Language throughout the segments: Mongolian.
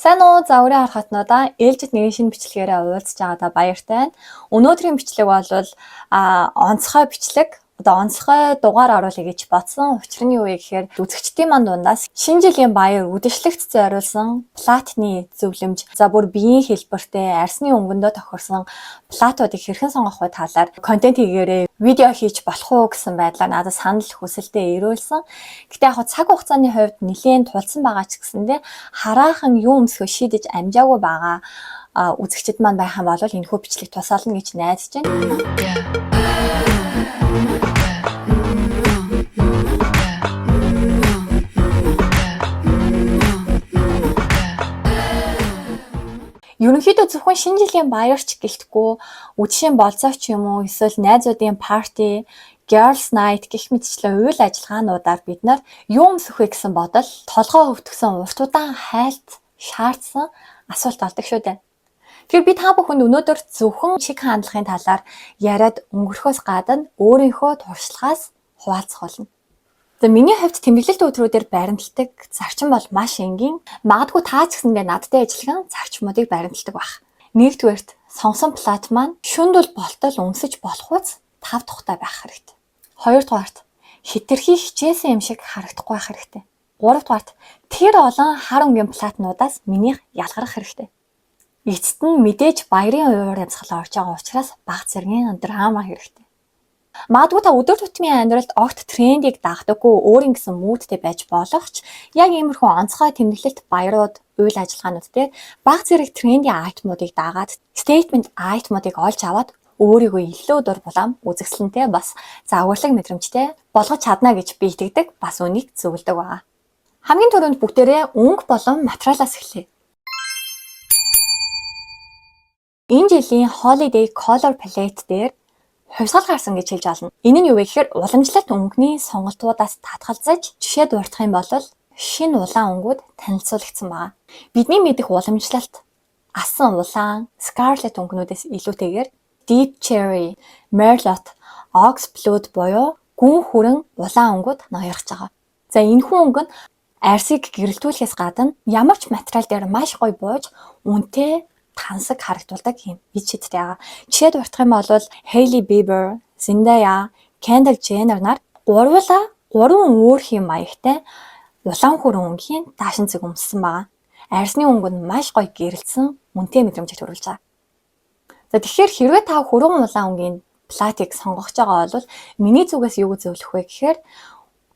Сайн уу загварын харахтнуудаа ээлжид нэгэн шинэ бичлэгээрээ уулзж байгаадаа баяртай байна. Өнөөдрийн бичлэг бол онцгой бичлэг. Онцгой дугаар оруулъя гэж бодсон. Учир нь юу вэ гэхээр үзэгчдийн манд дундаас шинэ жилийн баяр үдэшлэгт зориулсан платны зөвлөмж, за бүр биеийн хэлбэртэй арсны өнгөндөө тохирсон платуудыг хэрхэн сонгох вэ талаар контент хийгээрээ видео хийж болох уу гэсэн байдлаар надад санал хүсэлтэд ирүүлсэн. Гэтэ яг цаг хугацааны хувьд нэлээд тулцсан байгаа ч гэсэндээ хараахан юу өмсгөө шийдэж амжаагүй байгаа үзэгчд маань байх юм бол энэхүү бичлэг тусаална гэж найдаж байна. Ерөнхийдөө зөвхөн шинэ жилийн баярч гэлтгүй үдшийн болцоо ч юм уу эсвэл найзуудын парти, girls night гэх мэтчлэн үйл ажиллагаануудаар бид нар юу өмсөх вэ гэсэн бодол толгоо өвтгсөн урт удаан хайлт шаардсан асуулт болдог шүү дээ. Тэгэхээр би та бүхэнд өнөөдөр зөвхөн шиг хандлагын талаар яриад өнгөрөхөөс гадна өөрийнхөө туршлагаас хуваалцах болно. За миний хувьд тэмдэглэлт өдрүүдээр баримталдаг зарчим бол маш энгийн. Магадгүй та ч гэсэндээ надтай ажиллахан зарчмуудыг баримталдаг байх. Нэгдүгээрт сонгосон плат маань шүнд бол болтол өмсөж болох үс тав тухтай байх хэрэгтэй. Хоёрдугаарт хитрхи хичээсэн юм шиг харагдахгүй байх хэрэгтэй. Гуравдугаарт тэр олон хар өнгийн платнуудаас минийх ялгарах хэрэгтэй. Эцэст нь мэдээж баярын уур амьсгал орж байгаа учраас бага зэргийн драма хэрэгтэй. Магадгүй та өдөр тутмын амьдралд огт трендийг дагдаггүй өөрийн гэсэн мүүдтэй байж болох ч яг иймэрхүү онцгой тэмдэглэлт баярууд, үйл ажиллагаанууд дээр бага зэрэг трендing айтмуудыг дагаад statement айтмуудыг олж аваад өөрийгөө илүү дур булаам үзэсгэлэнтэй бас загварлаг мэдрэмжтэй болгож чадна гэж би итгэдэг, бас үнийг зөвлөдөг байгаа. Хамгийн түрүүнд бүгдээрээ өнгө болон материалаас эхлэе. Энэ жилийн Holiday Color Palette дээр хувьсгал гарсан гэж хэлж олно. Энэ нь юу вэ гэхээр уламжлалт өнгөний сонголтуудаас татгалзаж жишээ дурдах юм бол шинэ улаан өнгүүд танилцуулагдсан байна. Бидний мэдих уламжлалт асан улаан, scarlet өнгөнүүдээс илүүтэйгээр deep cherry, merlot, ox blood буюу гүн хүрэн улаан өнгүүд ноёрхож байгаа. За энэхүү өнгө нь арсыг гэрэлтүүлэхээс гадна ямар ч материал дээр маш гоё бууж үнэтэй тансаг харагдуулдаг юм ид шидтэй байгаа. Жишээд уртах юм бол Hailey Bieber, Zendaya, Kendall Jenner нар гурван өөр хэм маягтай улаан хүрэн өнгийн даашин цэг өмссөн байгаа. Арсны өнгө нь маш гоё гэрэлтсэн үнэтэй мэдрэмжийг төрүүлж байгаа. За тэгэхээр хэрвээ та хүрэн улаан өнгийн платыг сонгож байгаа бол миний зүгээс юу зөвлөх вэ гэхээр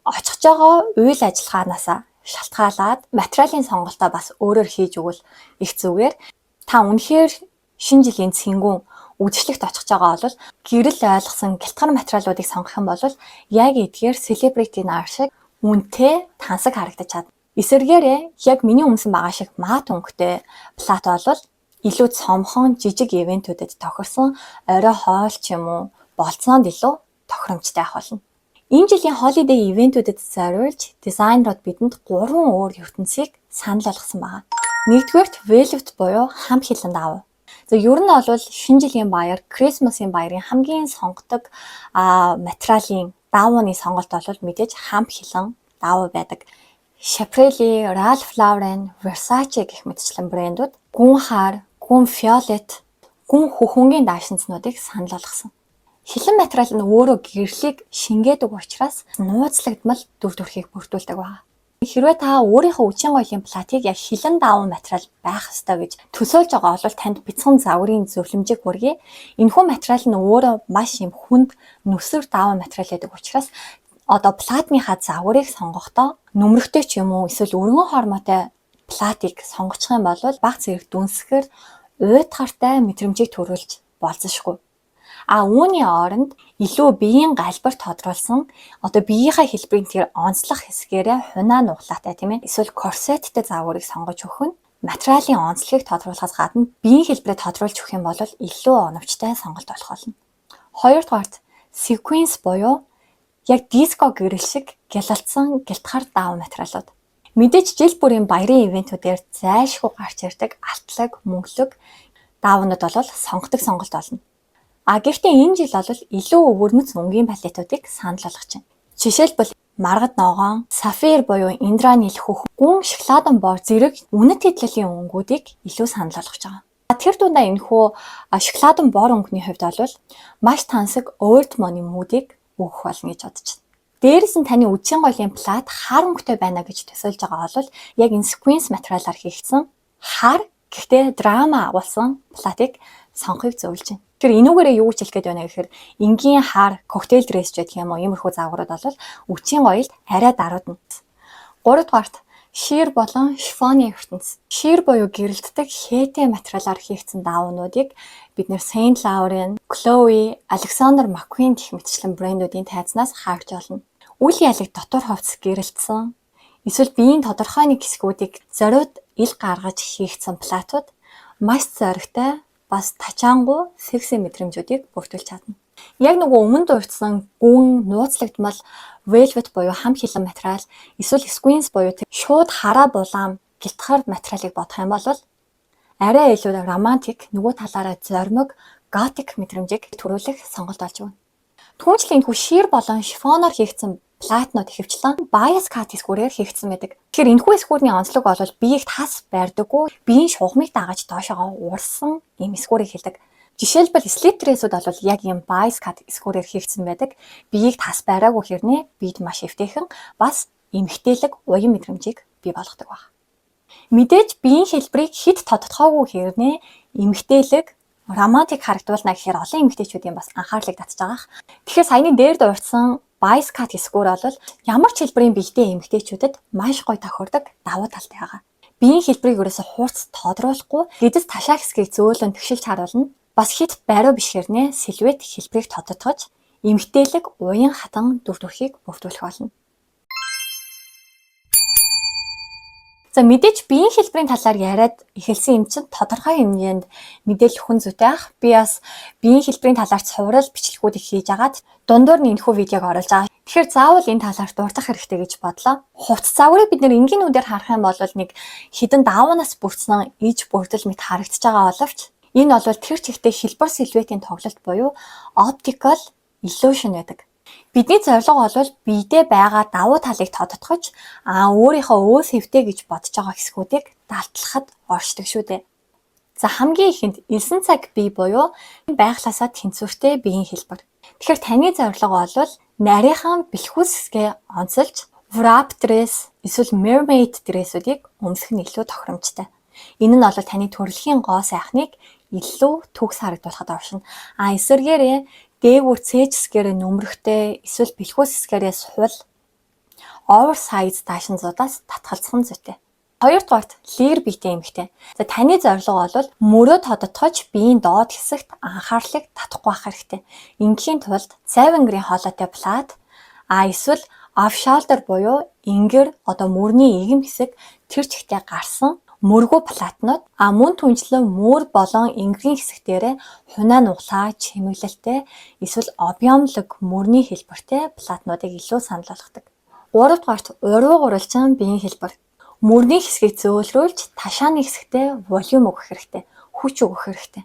очих байгаа үйл ажиллагаанаас шалтгаалаад материалын сонголтоо бас өөрөөр хийж өгвөл их зүгээр. Та үнэхээр шинэ жилийн цэнгүүн үдшилтэд очих байгаа бол гэрэл ойлгосон гялтгар материалуудыг сонгох юм бол яг эдгээр celebrity нар шиг үнэтэй тансаг харагдаж чадна. Эсвэргээрээ яг миний өмсөн байгаа шиг мат өнгөтэй плат бол илүү цомхон жижиг ивентүүдэд тохирсон орой хоол ч юм уу болцоонд илүү тохиромжтой байх болно. Энэ жилийн holiday ивентүүдэд зориулж дизайнерууд бидэнд 3 өөр ертөнцийг санал болгосон байна. Нэгдүгээрт velvet буюу хам хилэн даав. За ер нь бол шинэ жилийн баяр, Christmas-ийн баярын хамгийн сонгодог материалын даавууны сонголт бол мэдээж хам хилэн даав байдаг. Schiaparelli, Ralph Lauren, Versace гэх мэтчлэн брэндүүд гүн хар, гүн violet, гүн хөхөнгийн даашинзнуудыг санал болгосон. Хилэн материал нь өөрөө гэрлийг шингээдэг учраас нууцлагдмал дүр төрхийг бүрдүүлдэг байна. Хэрвээ та өөрийнхөө үчийн гоёлын платыг яг хилэн даавуу материал байх ёстой гэж төсөөлж байгаа бол танд бяцхан загварын зөвлөмжийг хүргэе. Энэхүү материал нь өөрөө маш юм хүнд нүсэр даавуу материал гэдэг учраас платныхаа загварыг сонгохдоо нөмрөхтэй ч юм уу эсвэл өргөн хормоотой платыг сонгочих юм бол бага зэрэг дүнсгэр уйтгартай мэдрэмжийг төрүүлж болзошгүй. Үүний оронд илүү биеийн галбар тодруулсан биеийнхээ хэлбэрийн тэр онцлог хэсгээрээ хунаа нуглаатай тийм ээ эсвэл корсеттэй загварыг сонгож өгөх нь материалын онцлогийг тодруулахаас гадна биеийн хэлбэрээ тодруулж өгөх юм бол илүү оновчтой сонголт болох болно. Хоёрдугаарт sequins буюу яг диско гэрэл шиг гялалцсан гялтгар даав материалууд. Мэдээж жил бүрийн баярын ивентүүдээр зайлшгүй гарч ирдэг алтлаг, мөнгөлөг даавнууд бол сонгодог сонголт болно. Гэхдээ энэ жил бол илүү өвөрмөц өнгийн палетуудыг санал болгож байна. Жишээлбэл маргад ногоон, сафир буюу индраны хөх, гүн шоколадан бор зэрэг үнэт хэдлийн өнгүүдийг илүү санал болгож байгаа. Тэр дундаа энэхүү шоколадан бор өнгөний хувьд бол маш тансаг old money мүүдийг өгөх болно гэж бодож байна. Дээрээс нь таны үдшийн голын плат хар өнгөтэй байна гэж төсөөлж байгаа бол яг энэ sequence материалаар хийгдсэн хар гэхдээ драма агуулсан платыг сонгохыг зөвлөж байна. Тэгэхээр энүүгээрээ юу гэж хэлэх гээд байна гэхээр энгийн хар коктейл дресс гэх юм уу иймэрхүү загварууд бол үдшийн гоёлд арай даруйдна. 3 дугаарт шир болон шифоны ертөнц. Шир буюу гэрэлтдэг хээтэй материалаар хийгдсэн даавнуудыг бид нэр Saint Laurent, Chloe, Alexander McQueen гэх мэтчлэн брэндүүдийн тайзнаас харж олно. Үл ялэг дотор хувцас гэрэлтсэн эсвэл биеийн тодорхой нэг хэсгүүдийг зориуд ил гаргаж хийгдсэн платууд маш зоригтой бас тачаангуй секси мэдрэмжүүдийг бүрдүүлж чадна. Яг нөгөө өмнө дурдсан гүн нууцлагдмал velvet буюу хам хилэн материал эсвэл squeeze буюу шууд хараа булаам гэлтхар материалыг бодох юм бол арай илүү романтик нөгөө талаараа зоримог готик мэдрэмжийг төрүүлэх сонголт болж байна. Түүнчлэн энэхүү шир болон шифоноор хийгдсэн платнууд ихэвчлэн bias cut эсгүүрээр хийгдсэн байдаг. Тэгэхээр энэхүү эсгүүрний онцлог бол биеийг тас барьдаггүй, биеийн шугамыг дагаж доошоо уурсан ийм эсгүүрийг хэлдэг. Жишээлбэл slip dress-ууд бол яг ийм bias cut эсгүүрээр хийгдсэн байдаг. Биеийг тас бариагүй хэрнээ биед маш эвтэйхэн бас эмгтээлэг уян мэдрэмжийг бий болгодог баг. Мэдээж биеийн хэлбэрийг хит тодтохоогүй хэрнээ эмгтээлэг романтик харагдуулна гэхээр олон эмэгтэйчүүдийн бас анхаарлыг татж байгаа. Тэгэхээр саяны дээр дурдсан bias cut эсгүүр бол ямар ч хэлбэрийн биетэй эмэгтэйчүүдэд маш гоё тохирдог давуу талтай байгаа. Биеийн хэлбэрийг ерөөсө хурц тодруулахгүй гэдэс ташаа хэсгийг зөөлөн тэгшилж харуулна. Бас хит бариу биш хэрнээ силуэт хэлбэрийг тодтогч эмэгтэйлэг уян хатан дүр төрхийг бүрдүүлэх болно. За мэдээж биеийн хэлбэрийн талаар яриад эхэлсэн юм чинь тодорхой хэмжээнд мэдээлэл хүн зүйтэй ах. Би бас биеийн хэлбэрийн талаар цуврал бичлэгүүдийг хийж агаад дундуур нь энэхүү видеог оруулж байгаа. Тэгэхээр заавал энэ талаар дурдах хэрэгтэй гэж бодлоо. Хувцас загварыг бид нэр энгийн нүдээр харах юм бол нэг хідэн даваанаас бүрдсэн иж бүрдэл мэт харагдаж байгаа боловч энэ бол тэр чигтээ хэлбэр силуэтийн тоглолт буюу optical illusion гэдэг. Бидний зорилго бол биедээ байгаа давуу талыг тодтогч өөрийнхөө өөс хэвтэй гэж бодож байгаа хэсгүүдийг далтлахад оршдог шүү дээ. За хамгийн ихэнд элсэн цаг бие буюу байглаасаа тэнцвэртэй биеийн хэлбэр. Тэгэхээр таны зорилго бол нарийнхан бэлхүүс хэсгээ онцолж wrap dress эсвэл mermaid dress-үүдийг өмсөх нь илүү тохиромжтой. Энэ нь бол таны төрөлхийн гоо сайхныг илүү төгс харагдуулахад оршино. Эсвэргээрээ дээгүүр цээж хэсгээрээ нөмрөхтэй эсвэл бэлхүүс хэсгээрээ сувал oversize даашинзуудаас татгалзах нь зүйтэй. Хоёрдугаарт лигэр биетэй эмэгтэй. За таны зорилго бол мөрөө тодотгож биеийн доод хэсэгт анхаарлыг татахгүй байх хэрэгтэй. Ингийн тулд 7 грийн хоолойтой плат эсвэл off shoulder буюу ингэр мөрний игэм хэсэг тэр чигтээ гарсан мөргүү платнууд мөн түнчлэн мөр болон ингэрийн хэсэгтэрээ хунаа нуглаа чимэглэлтэй эсвэл объемлог мөрний хэлбэртэй платнуудыг илүү санал болгодог. 3 дугаарт уруу гурвалжин биеийн хэлбэр. Мөрний хэсгийг зөөлрүүлж ташааны хэсэгтээ волюм өгөх хэрэгтэй, хүч өгөх хэрэгтэй.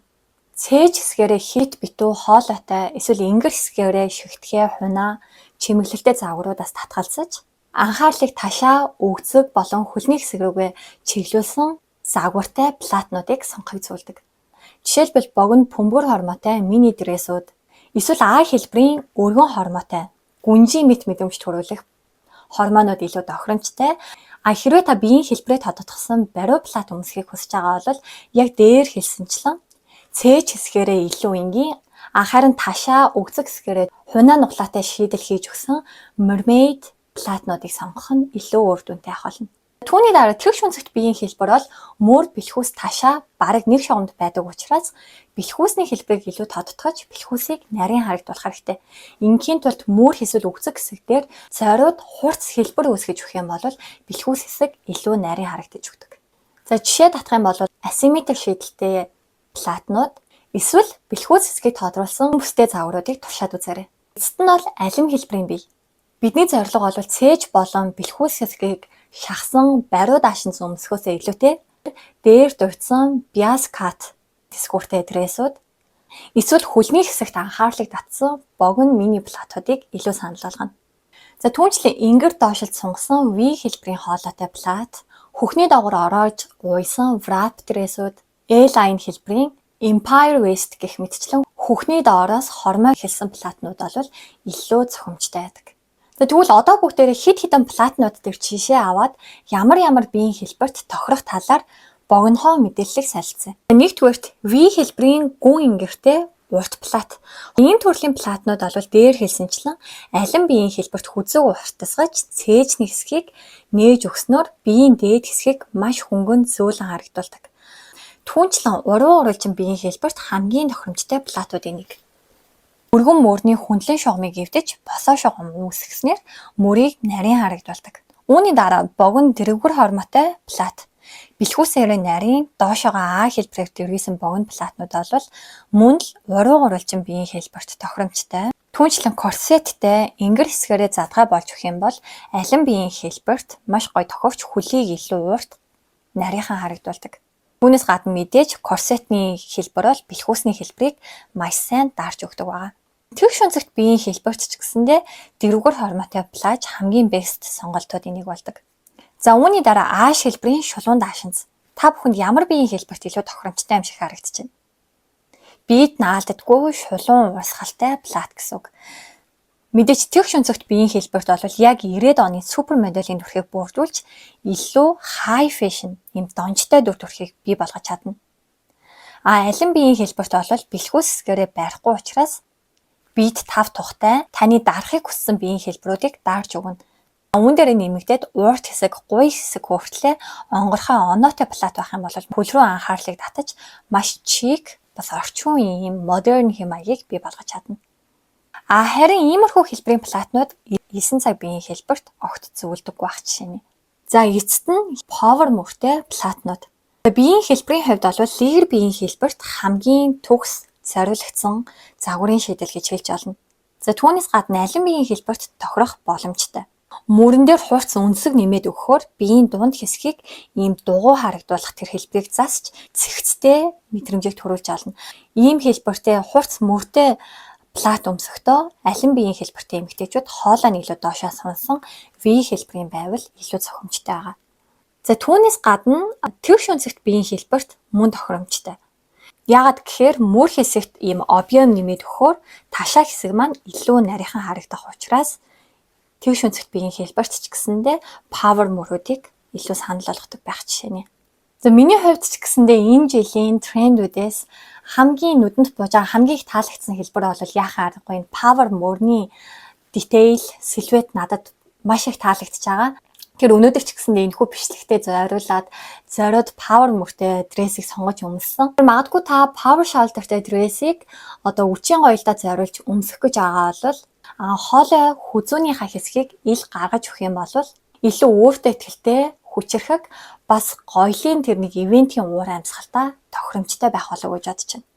Цээж хэсгээрээ хит битүү хоолойтой эсвэл ингэр хэсгээрээ шигтгэе хунаа чимэглэлтэй загваруудаас татгалзаж анхаарлыг ташаа, өгцөг болон хөлний хэсэг рүүгээ чиглүүлсэн загвартай платнуудыг сонгохыг зөвлөдөг. Жишээлбэл богино бөмбөр хормоотой мини дрессүүд эсвэл А хэлбэрийн өргөн хормоотой гүнжийн мэт мэдрэмж төрүүлэх хормонууд илүү тохиромжтой. Хэрвээ та биеийн хэлбэрээ тодотгосон бариу плат өмсөхийг хүсэж байгаа бол яг дээр хэлсэнчлэн цээж хэсгээрээ илүү энгийн харин ташаа, өгцөг хэсгээрээ хунаа нуглаатай шийдэл хийж өгсөн mermaid платнуудыг сонгох нь илүү үр дүнтэй ах болно. Түүний дараа тэгш үнцэгт биеийн хэлбэр бол мөр бэлхүүс ташаа бараг нэг шугамд байдаг учраас бэлхүүсний хэлбэрийг илүү тодтогч бэлхүүсийг нарийн харагдуулах хэрэгтэй. Ингийн тулд мөр эсвэл өгцөг хэсэгдэр цойрууд хурц хэлбэр үүсгэж өгөх юм бол бэлхүүс хэсэг илүү нарийн харагдаж өгдөг. За жишээ татах юм бол асимметрик шийдэлтэй платнууд эсвэл бэлхүүс хэсгийг тодруулсан бүстэй загваруудыг туршаад үзээрэй. Эцэст нь бол алим хэлбэрийн бие. Бидний зорилго бол цээж болон бэлхүүс хэсгийг шахсан бариу даашинз өмсөхөөсөө илүүтэй дээр дурдсан bias cut дискуртэй дрессүүд эсвэл хөлний хэсэгт анхаарлыг татсан богино мини платуудыг илүү санал болгоно. За түүнчлэн ингэр доошилд сунгасан V хэлбэрийн хоолойтой плат, хөхний доогуур ороож уйсан wrap дресүүд, A-line хэлбэрийн Empire West гэх мэтчлэн хөхний доороос хормой хэлсэн платнууд бол илүү цохимжтой байдаг. Тэгвэл одоо бүгдээрээ хэд хэдэн платнууд дээр жишээ аваад ямар биеийн хэлбэрт тохирох талаар богинохоо мэдээллийг солилцсон. Нэгдүгээрт V хэлбэрийн гүн ингэртэй урт плат. Ийм төрлийн платнууд бол дээр хэлсэнчлэн алин биеийн хэлбэрт хүзэг уртасгаж цээжний хэсгийг нээж өгснөөр биеийн дээд хэсгийг маш хөнгөн зөөлөн харагдуулдаг. Түүнчлэн уруу уруулжин биеийн хэлбэрт хамгийн тохиромжтой платуудын нэг. Өргөн мөрний хүндлэн шугамыг эвдэж босоо шугам үүсгэснээр мөрийг нарийн харагдуулдаг. Үүний дараа богино дэрвгэр хормоотой плат. Бэлхүүсээр нарийн доошоогоо А хэлбэрээр дэрвэсэн богино платнууд бол мөн л уруу уруулжин биеийн хэлбэрт тохиромжтой. Түүнчлэн корсеттэй ингэр хэсгээрээ задгай болж өгөх юм бол алин биеийн хэлбэрт маш гоё тохиогч хөлийг илүү урт нарийнхан харагдуулдаг. Түүнээс гадна мэдээж корсетны хэлбэр бол бэлхүүсний хэлбэрийг маш сайн дарж өгдөг байна. Тэгш өнцөгт биеийн хэлбэрт ч гэсэндээ дэрвгэр хормоотой плаж хамгийн бест сонголтуудын нэг болдог. За үүний дараа А хэлбэрийн шулуун даашинз. Та бүхэнд ямар биеийн хэлбэрт илүү тохиромжтой юм шиг харагдаж байна? Биед наалддаггүй шулуун урсгалтай плат гэсэн үг. Мэдээж тэгш өнцөгт биеийн хэлбэрт бол яг 90-ад оны супер моделийн төрхийг бүрдүүлж илүү high fashion юм донжтой дүр төрхийг бий болгож чадна. Алин биеийн хэлбэрт бол бэлхүүс хэсгээрээ барихгүй учраас биед тав тухтай таны дарахыг хүссэн биеийн хэлбэрүүдийг дарж өгнө. Үүн дээр нэмэгдээд урт хэсэг, гуй хэсэг хүртлээр онгорхой оноотой плат байх юм бол хөл рүү анхаарлыг татаж маш чик бас орчин үеийн юм модерн хэм маягийг бий болгож чадна. Харин иймэрхүү хэлбэрийн платнууд 9 цаг биеийн хэлбэрт огт зөвлөдөг байх жишээ. За эцэст нь power мөртэй платнууд. Биеийн хэлбэрийн хувьд бол лигер биеийн хэлбэрт хамгийн төгс зориулагдсан загварын шийдэл гэж хэлж олно. За түүнээс гадна алин биеийн хэлбэрт тохирох боломжтой. Мөрөн дээр хурц өнсөг нэмээд өгөхөөр биеийн дунд хэсгийг ийм дугуй харагдуулах тэр хэлбэрийг засч цэгцтэй мэдрэмжийг төрүүлж олно. Ийм хэлбэртэй хурц мөртэй плат өмсөхдөө алин биеийн хэлбэртэй эмэгтэйчүүд хоолой нь илүү доошоо сунсан V хэлбэрийн байвал илүү цохимжтой байгаа. За түүнээс гадна тэгш өнцөгт биеийн хэлбэрт мөн тохиромжтой. Яагаад гэхээр мөр хэсэгт ийм объем нэмээд өгөхөөр ташаа хэсэг маань илүү нарийнхан харагдах учраас тэгш өнцөгт биеийн хэлбэрт ч гэсэндээ power мөрүүдийг илүү санал болгодог байх жишээ нэ. За миний хувьд ч гэсэндээ энэ жилийн трендүүдээс хамгийн нүдэнд бууж байгаа хамгийн их таалагдсан хэлбэр бол яхаа аргагүй power мөрний detail, silhouette надад маш их таалагдж байгаа. Тэр өнөөдөр ч гэсэндээ энэхүү бичлэгтээ зориод power мөртэй дрессийг сонгож өмссөн. Магадгүй та power shoulderтэй дрессийг одоо үчийн гоёлдоо зориулж өмсөх гэж байгаа бол хоолой хүзүүнийхаа хэсгийг ил гаргаж өгөх юм бол илүү өөртөө ихтэй хүчрэхэг бас гоёлын тэр нэг ивентийн уур амьсгалтаа тохиромжтой байх болов гэж бодож байна.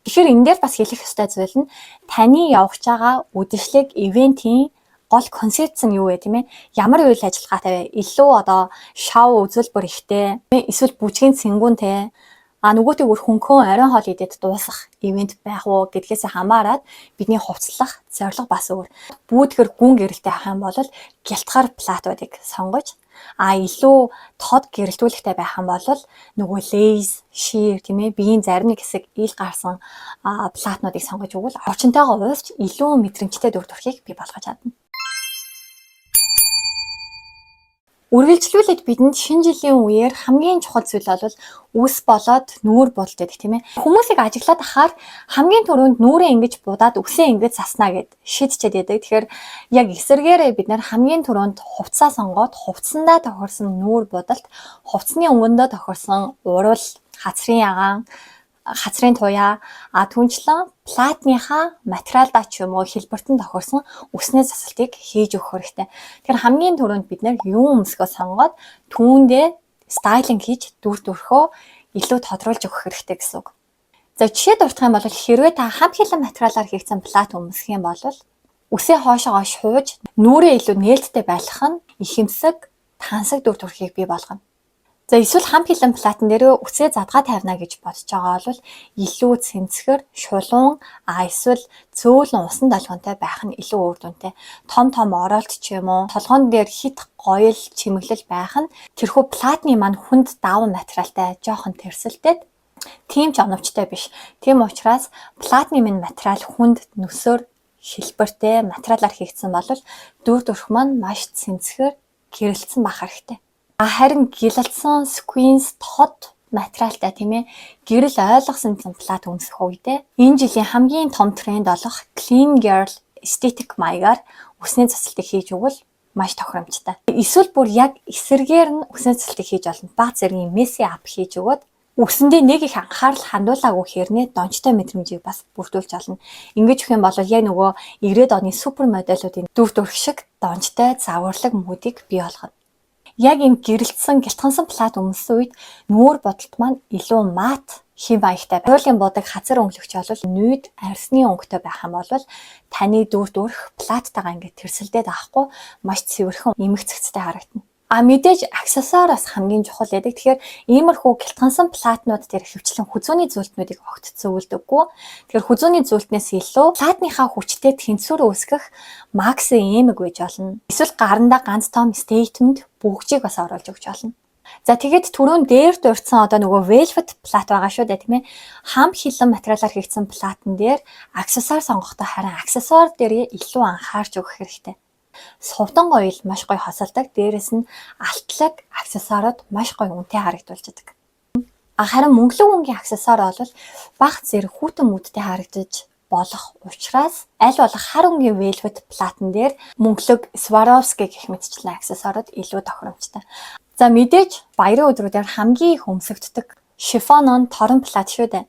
Тэгэхээр энэ дээр бас хэлэх ёстой зүйл нь таны явж байгаа үдэшлэг ивентийн гол концепц нь юу вэ тийм ээ? Ямар үйл ажиллагаатай вэ? Илүү одоо шоу үзүүлбэр ихтэй, эсвэл бүжгийн цэнгүүнтэй, нөгөөтэйгөр хөнгөн оройн хоол идээд дуусах ивент байх уу гэдгээс хамаарат бидний хувцлах зорилго бас өөр. Бүүдгэр гүн гэрэлтэй авах юм бол гялтгаар платуудыг сонгож илүү тод гэрэлтүүлэгтэй байх юм бол нөгөө lace, sheer тийм ээ биеийн зарим нэг хэсэг ил гарсан платнуудыг сонгож өгвөл орчинтойгоо уйлж илүү мэдрэмжтэй дүр төрхийг бий болгож чадна. Үргэлжлүүлээд бидэнд шинэ жилийн үеэр хамгийн чухал зүйл бол үс болоод нүүр бодолт гэдэг тийм ээ. Хүмүүсийг ажиглаад ахаар хамгийн түрүүнд нүүрээ ингэж будаад үсээ ингэж заснаа гэд шийдчихэд яадаг. Тэгэхээр яг эсэргээрээ бид нар хамгийн түрүүнд хувцас сонгоод хувцсандаа тохирсон нүүр бодолт, хувцсны өнгөндөө тохирсон урал, хацрын ягаан, хацрын туяа, түнчлэн платныхаа материалдаа ч юм уу хэлбэртэн тохирсон үсний засалтыг хийж өгөх хэрэгтэй. Тэгэхээр хамгийн түрүүнд бид нэр юу өмсгөө сонгоод түүндээ стайлинг хийж дүр төрхөө илүү тодруулж өгөх хэрэгтэй гэсэн үг. За жишээ дурдах юм бол хэрвээ та хам хэлэн материалаар хийгдсэн плат өмсөх юм бол үсээ хоошоогоо шууж нүрээ илүү нээлттэй байлгах нь ихэмсэг, тансаг дүр төрхийг бий болгоно. За эсвэл хам хилэн платан дээр үсээ задгаа тавина гэж бодож байгаа бол илүү цэмцгэр, шулуун, эсвэл цөөлөн усан долгионтой байх нь илүү үр дүнтэй. Том оролт ч юм уу, толгоон дээр хит гоёл чимэглэл байх нь тэрхүү платны маань хүнд даван материалтай, жоохон тэрсэлтэй. Тийм ч оновчтой биш. Тийм учраас платны минь материал хүнд, нүсээр, хэлбэртэй материалаар хийгдсэн бол дүр төрх маань маш цэмцгэр, гэрэлтсэн байх хэрэгтэй. Харин гялалцсан squeeze тод материалтай тийм ээ гэрэл ойлгосон плат өмсөх үедээ энэ жилийн хамгийн том тренд болох clean girl aesthetic маягаар үсний цэцэлтийг хийж өгвөл маш тохиромжтой. Эсвэл бүр яг эсэргээр нь үсний цэцэлтийг хийж олно. Баг зэргийн messy up хийж өгөөд үсэндээ нэг их анхаарал хандуулаагүй хэрнээ дончтой мэдрэмжийг бас бүрдүүлж олно. Ингэж өгөх юм бол яг нөгөө 90-ад оны супер модельуудын дүр төрх шиг дончтой завурлаг мүүдийг бий болгоно. Яг ийм гэрэлтсэн, гэлтгансан плат өмссөн үед нүүр бодолт маань илүү мат, хэв маягтай байх. Хуулийн бодог хазар өнгөлөгч бол нүйд арсны өнгөтэй байх юм бол таны дүр төрх платтайгаа ингээд тэрсэлдээд авахгүй маш цэвэрхэн эмх цэгцтэй харагдана. Мэдээж аксессуараас хамгийн чухал байдаг. Тэгэхээр иймэрхүү гэлтгансан платнууд дээр хөвчлэн хүзүүний зүйлтнүүдийг огт зөвлөдөггүй. Тэгэхээр хүзүүний зүйлтнээс илүү платныхаа хүчтэй тэнцвэр үүсгэх макси эмэг байж болно. Эсвэл гарандаа ганц том стейтмент бүгжийг бас оруулж өгч болно. За тэгээд түрүүн дээр дурдсан одоо нөгөө velvet плат байгаа шүү дээ тийм ээ. Хам хилэн материалаар хийгдсэн платан дээр аксессуар сонгохдоо харин аксессуар дээр илүү анхаарч өгөх хэрэгтэй. Сувдан гоёл маш гоё хосолдог. Дээрээс нь алтлаг аксессуарууд маш гоё үнэтэй харагдуулж байдаг. Харин мөнгөлөг үнгийн аксессуар бол бага зэрэг хүүтэн мүүдтэй харагдаж болох учраас аль болох хар өнгийн velvet платан дээр мөнгөлөг Swarovski гэх мэтчлэн аксессуарууд илүү тохиромжтой. За мэдээж баярын өдрүүдээр хамгийн их өмсөгддөг шифонон торон плат шүү дээ.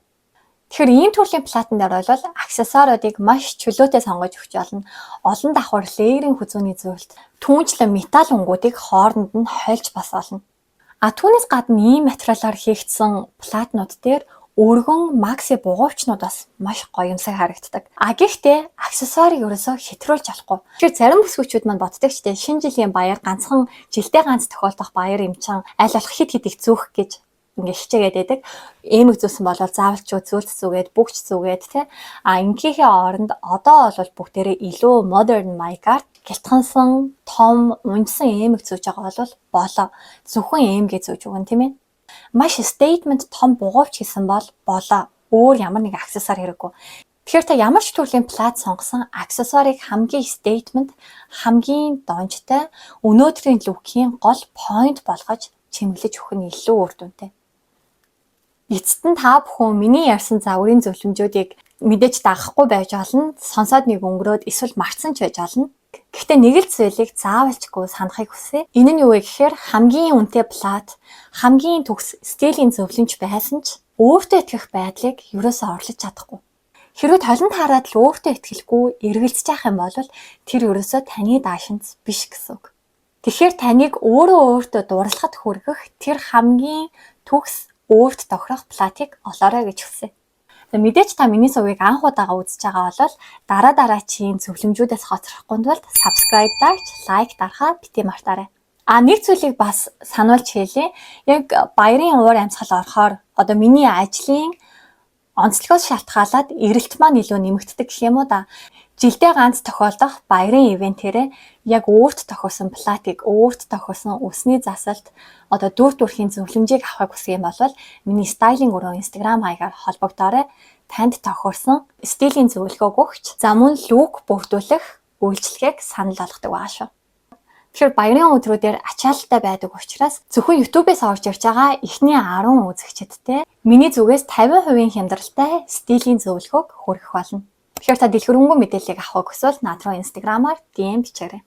Тэгэхээр ийм төрлийн платан дээр бол аксессуаруудыг маш чөлөөтэй сонгож өгч болно. Олон давхар layering хүзүүний зүйлт, түүнчлэн металл өнгүүдийг хооронд нь хольж бас болно. Түүнээс гадна ийм материалаар хийгдсэн платнууд дээр өргөн макси бугуйчнууд бас маш гоёмсаг харагддаг. Гэхдээ аксессуарыг ерөөсөө хэтрүүлж болохгүй. Тэгэхээр зарим бүсгүйчүүд маань боддог ч тийм шинэ жилийн баяр ганцхан жилдээ ганц тохиолдох баяр юм чам аль болох хит их зөөх гэж ингээ хичээгээд байдаг. Эмэг зүүсэн бол заавал ч зүйлс зүгээд бүгч зүгээд тий. Ингээхээ оронд одоо бол бүгдээрээ илүү modern маягаар гэлтгансан том унжсан эмэг зүүж байгаа бол болоо. Зөвхөн эмгээ зүүж өгөн тийм ээ. Маш statement том бугуйч хийсэн бол болоо. Өөр ямар нэг аксессуар хэрэггүй. Тэгэхээр та ямар ч төрлийн плат сонгосон аксессуарыг хамгийн statement, хамгийн донжтой өнөөдрийн лүкийн гол point болгож чимэглэж өгөх нь илүү үр дүнтэй. Эцэст нь та бүхэн миний ярьсан загварын зөвлөмжүүдийг мэдээж дагахгүй байж болно, сонсоод нэг өнгөрөөд эсвэл мартсан ч байж болно. Гэхдээ нэг л зүйлийг заавалчгүй санахыг хүсье. Энэ нь юу вэ гэхээр хамгийн үнэтэй плат, хамгийн төгс стилийн зөвлөмж байсан ч өөртөө итгэх байдлыг ерөөсөө орлож чадахгүй. Хэрвээ толонд хараад л өөртөө итгэлгүй эргэлзэж явах юм бол тэр ерөөсөө таны даашинз биш гэсэн үг. Тэгэхээр таныг өөртөө дурлахад хүргэх тэр хамгийн төгс өөрт тохирох платыг олоорой гэж хүсье. Мэдээж та миний сувгийг анх удаага үзэж байгаа бол дараачийн зөвлөмжүүдээс хоцрохгүй тулд subscribe дарж, like дарахаа бити мартаарай. Нэг зүйлийг бас сануулж хэлье. Яг баярын уур амьсгал орохоор одоо миний ажлын онцлогоос шалтгаалаад эрэлт маань илүү нэмэгддэг гэх юм уу да. Жилдээ ганц тохиолдох баярын ивентээрээ яг өөрт тохирсон платыг, өөрт тохирсон үсний засалт, одоо дүр төрхийн зөвлөмжийг авахыг хүсэх юм бол миний стайлинг өрөө Instagram хаягаар холбогдоорой. Танд тохирсон стилийн зөвлөгөөг өгч, за мөн лук бүрдүүлэх үйлчлэгийг санал болгодог байгаа шүү. Тэгэхээр баярын өдрүүдээр ачаалттай байдаг учраас зөвхөн YouTube-ээс орж ирж байгаа эхний 10 үзэгчдтэй миний зүгээс 50% хямдралтай стилийн зөвлөгөөг хүргэх болно. Тэгэхээр та дэлгэрэнгүй мэдээллийг авахыг хүсвэл над руу Instagram-аар DM бичээрэй.